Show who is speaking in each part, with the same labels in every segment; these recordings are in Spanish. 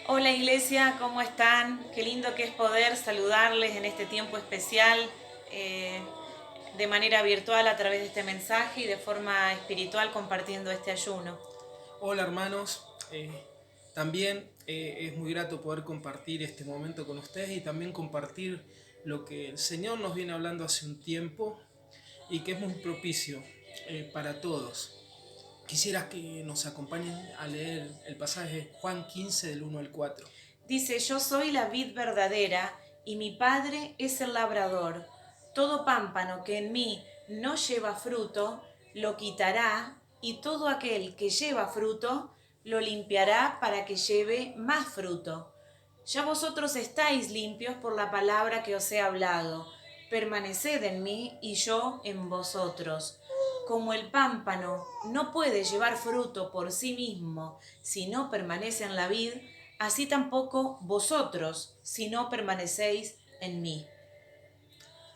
Speaker 1: Hola Iglesia, ¿cómo están? Qué lindo que es poder saludarles en este tiempo especial, eh, de manera virtual a través de este mensaje y de forma espiritual compartiendo este ayuno.
Speaker 2: Hola hermanos, también es muy grato poder compartir este momento con ustedes y también compartir lo que el Señor nos viene hablando hace un tiempo y que es muy propicio para todos. Quisiera que nos acompañen a leer el pasaje de Juan 15 del 1 al 4.
Speaker 1: Dice, yo soy la vid verdadera y mi Padre es el labrador. Todo pámpano que en mí no lleva fruto, lo quitará, y todo aquel que lleva fruto, lo limpiará para que lleve más fruto. Ya vosotros estáis limpios por la palabra que os he hablado. Permaneced en mí y yo en vosotros. Como el pámpano no puede llevar fruto por sí mismo si no permanece en la vid, así tampoco vosotros si no permanecéis en mí.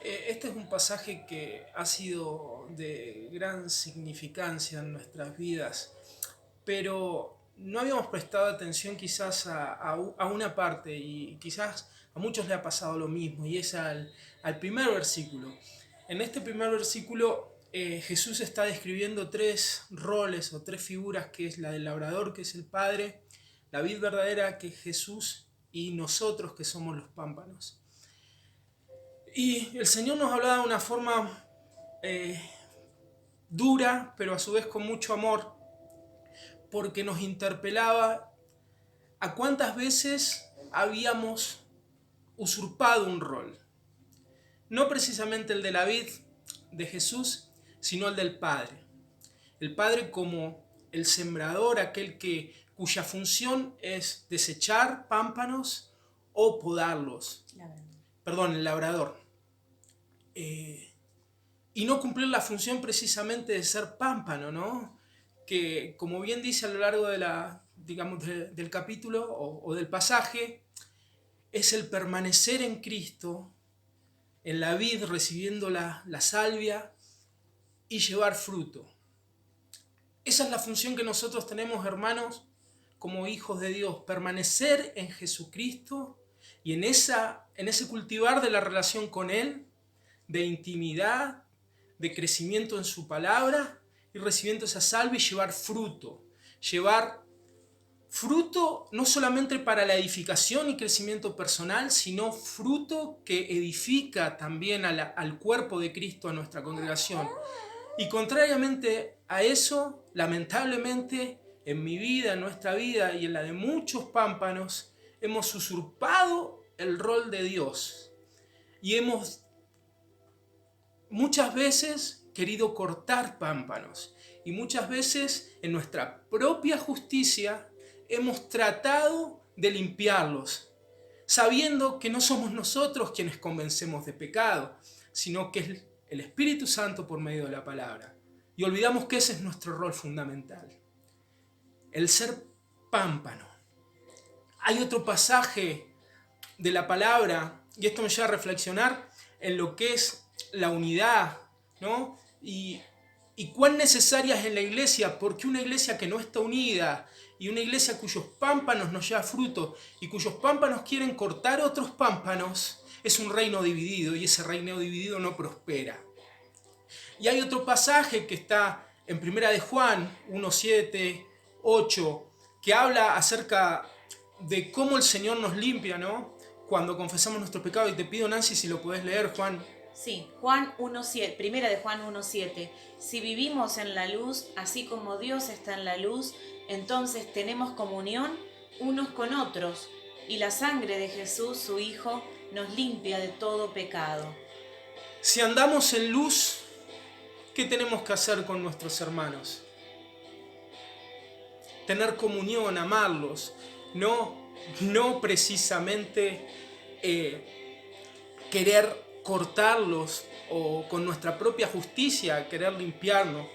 Speaker 2: Este es un pasaje que ha sido de gran significancia en nuestras vidas, pero no habíamos prestado atención quizás a una parte y quizás a muchos le ha pasado lo mismo y es al primer versículo. En este primer versículo Jesús está describiendo tres roles o tres figuras, que es la del labrador, que es el Padre, la vid verdadera, que es Jesús, y nosotros, que somos los pámpanos. Y el Señor nos hablaba de una forma eh, dura, pero a su vez con mucho amor, porque nos interpelaba a cuántas veces habíamos usurpado un rol. No precisamente el de la vid de Jesús, sino el del Padre. El Padre como el sembrador, aquel cuya función es desechar pámpanos o podarlos. Perdón, el labrador. Y no cumplir la función precisamente de ser pámpano, ¿no? Que como bien dice a lo largo del capítulo o del pasaje, es el permanecer en Cristo, en la vid, recibiendo la salvia y llevar fruto. Esa es la función que nosotros tenemos, hermanos, como hijos de Dios, permanecer en Jesucristo y en ese cultivar de la relación con Él, de intimidad, de crecimiento en su palabra y recibiendo esa salva y llevar fruto. Llevar fruto no solamente para la edificación y crecimiento personal, sino fruto que edifica también al cuerpo de Cristo, a nuestra congregación. Y contrariamente a eso, lamentablemente, en mi vida, en nuestra vida y en la de muchos pámpanos, hemos usurpado el rol de Dios y hemos muchas veces querido cortar pámpanos y muchas veces en nuestra propia justicia hemos tratado de limpiarlos, sabiendo que no somos nosotros quienes convencemos de pecado, sino que es el Espíritu Santo por medio de la palabra. Y olvidamos que ese es nuestro rol fundamental, el ser pámpano. Hay otro pasaje de la palabra, y esto me lleva a reflexionar en lo que es la unidad, ¿no? Y cuán necesaria es en la iglesia, porque una iglesia que no está unida y una iglesia cuyos pámpanos no lleva fruto y cuyos pámpanos quieren cortar otros pámpanos, es un reino dividido y ese reino dividido no prospera. Y hay otro pasaje que está en Primera de Juan 1, 7, 8, que habla acerca de cómo el Señor nos limpia, ¿no? Cuando confesamos nuestro pecado. Y te pido, Nancy, si lo podés leer, Juan.
Speaker 1: Sí, Juan 1:7, primera de Juan 1:7. Si vivimos en la luz, así como Dios está en la luz, entonces tenemos comunión unos con otros, y la sangre de Jesús, su Hijo, nos limpia de todo pecado.
Speaker 2: Si andamos en luz, ¿qué tenemos que hacer con nuestros hermanos? Tener comunión, amarlos, no precisamente querer cortarlos o con nuestra propia justicia querer limpiarnos.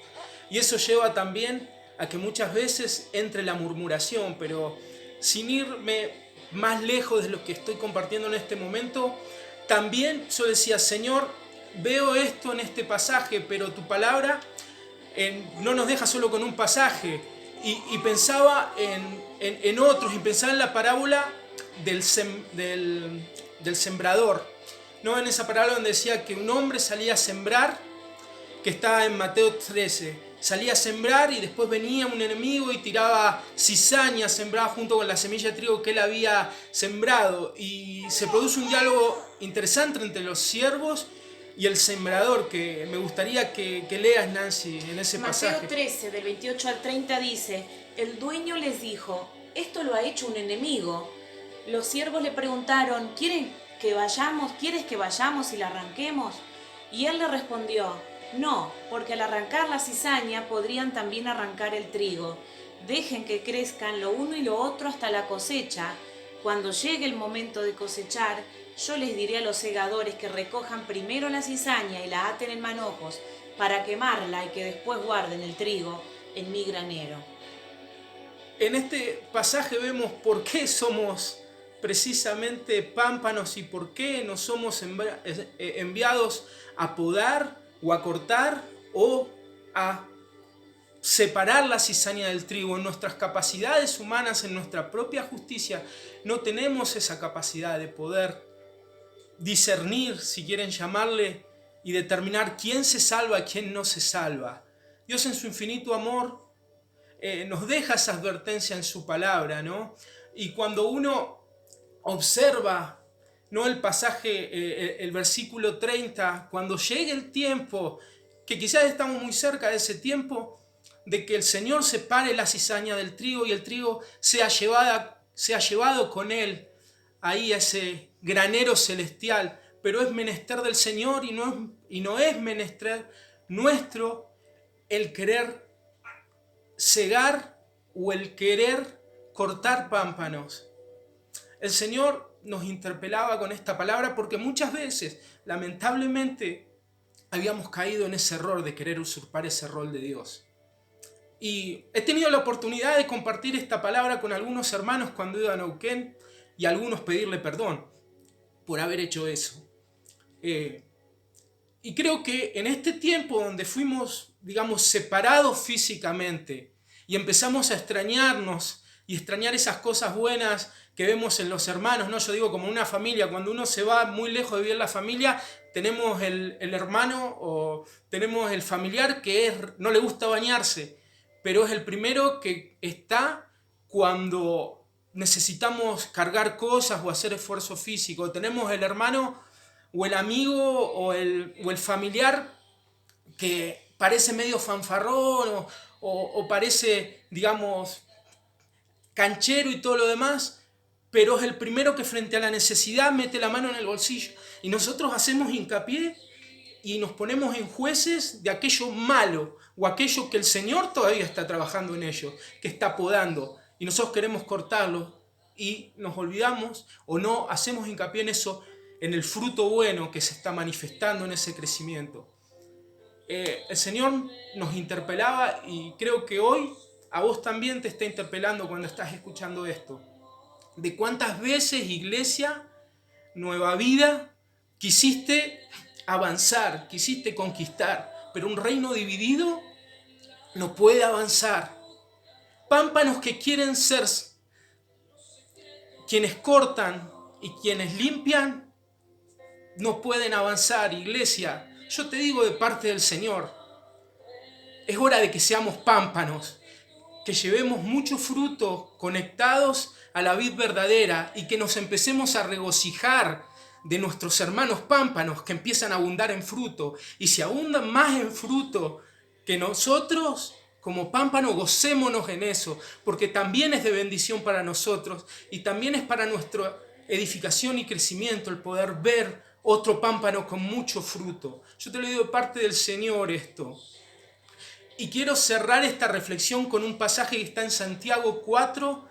Speaker 2: Y eso lleva también a que muchas veces entre la murmuración, pero sin irme más lejos de lo que estoy compartiendo en este momento, también yo decía, Señor, veo esto en este pasaje, pero tu palabra no nos deja solo con un pasaje y pensaba en otros, y pensaba en la parábola del sembrador. ¿No? En esa parábola donde decía que un hombre salía a sembrar, que está en Mateo 13. Salía a sembrar y después venía un enemigo y tiraba cizaña, sembraba junto con la semilla de trigo que él había sembrado. Y se produce un diálogo interesante entre los siervos y el sembrador, que me gustaría que leas, Nancy, en ese pasaje.
Speaker 1: Mateo 13, del 28 al 30 dice, el dueño les dijo, esto lo ha hecho un enemigo. Los siervos le preguntaron, ¿quieres que vayamos y la arranquemos? Y él le respondió, no, porque al arrancar la cizaña podrían también arrancar el trigo. Dejen que crezcan lo uno y lo otro hasta la cosecha. Cuando llegue el momento de cosechar, yo les diré a los segadores que recojan primero la cizaña y la aten en manojos para quemarla y que después guarden el trigo en mi granero.
Speaker 2: En este pasaje vemos por qué somos precisamente pámpanos y por qué no somos enviados a podar o a cortar o a separar la cizaña del trigo. En nuestras capacidades humanas, en nuestra propia justicia, no tenemos esa capacidad de poder discernir, si quieren llamarle, y determinar quién se salva y quién no se salva. Dios en su infinito amor nos deja esa advertencia en su palabra, ¿no? Y cuando uno observa, ¿no?, el pasaje, el versículo 30, cuando llegue el tiempo, que quizás estamos muy cerca de ese tiempo, de que el Señor separe la cizaña del trigo y el trigo sea llevado con él ahí a ese granero celestial, pero es menester del Señor y no es menester nuestro el querer cegar o el querer cortar pámpanos. El Señor nos interpelaba con esta palabra porque muchas veces, lamentablemente, habíamos caído en ese error de querer usurpar ese rol de Dios. Y he tenido la oportunidad de compartir esta palabra con algunos hermanos cuando iba a Neuquén y a algunos pedirle perdón por haber hecho eso. Y creo que en este tiempo donde fuimos, digamos, separados físicamente y empezamos a extrañarnos y extrañar esas cosas buenas que vemos en los hermanos, ¿no? Yo digo, como una familia, cuando uno se va muy lejos de vivir la familia, tenemos el hermano o tenemos el familiar que no le gusta bañarse, pero es el primero que está cuando necesitamos cargar cosas o hacer esfuerzo físico. Tenemos el hermano o el amigo o el familiar que parece medio fanfarrón o parece, digamos, canchero y todo lo demás, pero es el primero que frente a la necesidad mete la mano en el bolsillo. Y nosotros hacemos hincapié y nos ponemos en jueces de aquello malo o aquello que el Señor todavía está trabajando en ello, que está podando, y nosotros queremos cortarlo y nos olvidamos o no hacemos hincapié en eso, en el fruto bueno que se está manifestando en ese crecimiento. El Señor nos interpelaba y creo que hoy a vos también te está interpelando cuando estás escuchando esto. De cuántas veces, iglesia, Nueva Vida, quisiste avanzar, quisiste conquistar, pero un reino dividido no puede avanzar. Pámpanos que quieren ser quienes cortan y quienes limpian, no pueden avanzar, iglesia. Yo te digo de parte del Señor, es hora de que seamos pámpanos, que llevemos mucho fruto conectados a la vid verdadera y que nos empecemos a regocijar de nuestros hermanos pámpanos que empiezan a abundar en fruto. Y si abundan más en fruto que nosotros, como pámpanos, gocémonos en eso, porque también es de bendición para nosotros y también es para nuestra edificación y crecimiento el poder ver otro pámpano con mucho fruto. Yo te lo digo de parte del Señor esto. Y quiero cerrar esta reflexión con un pasaje que está en Santiago 4,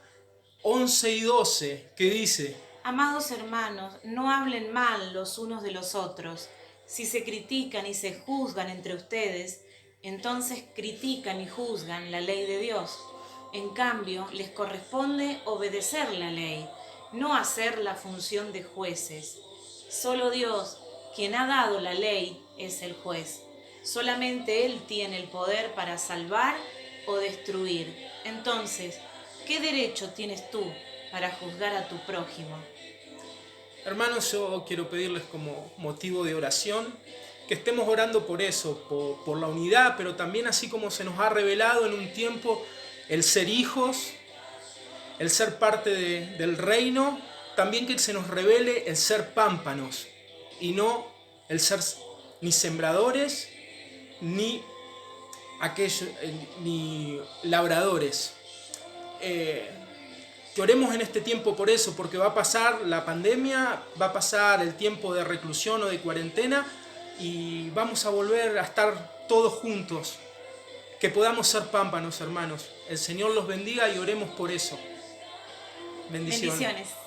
Speaker 2: 11 y 12, que dice:
Speaker 1: Amados hermanos, no hablen mal los unos de los otros. Si se critican y se juzgan entre ustedes, entonces critican y juzgan la ley de Dios. En cambio, les corresponde obedecer la ley, no hacer la función de jueces. Solo Dios, quien ha dado la ley, es el juez. Solamente Él tiene el poder para salvar o destruir. Entonces, ¿qué derecho tienes tú para juzgar a tu prójimo?
Speaker 2: Hermanos, yo quiero pedirles como motivo de oración que estemos orando por eso, por la unidad, pero también así como se nos ha revelado en un tiempo el ser hijos, el ser parte del reino, también que se nos revele el ser pámpanos y no el ser ni sembradores ni aquellos ni labradores. Que oremos en este tiempo por eso, porque va a pasar la pandemia, va a pasar el tiempo de reclusión o de cuarentena y vamos a volver a estar todos juntos. Que podamos ser pámpanos, hermanos. El Señor los bendiga y oremos por eso. Bendiciones.
Speaker 1: Bendiciones.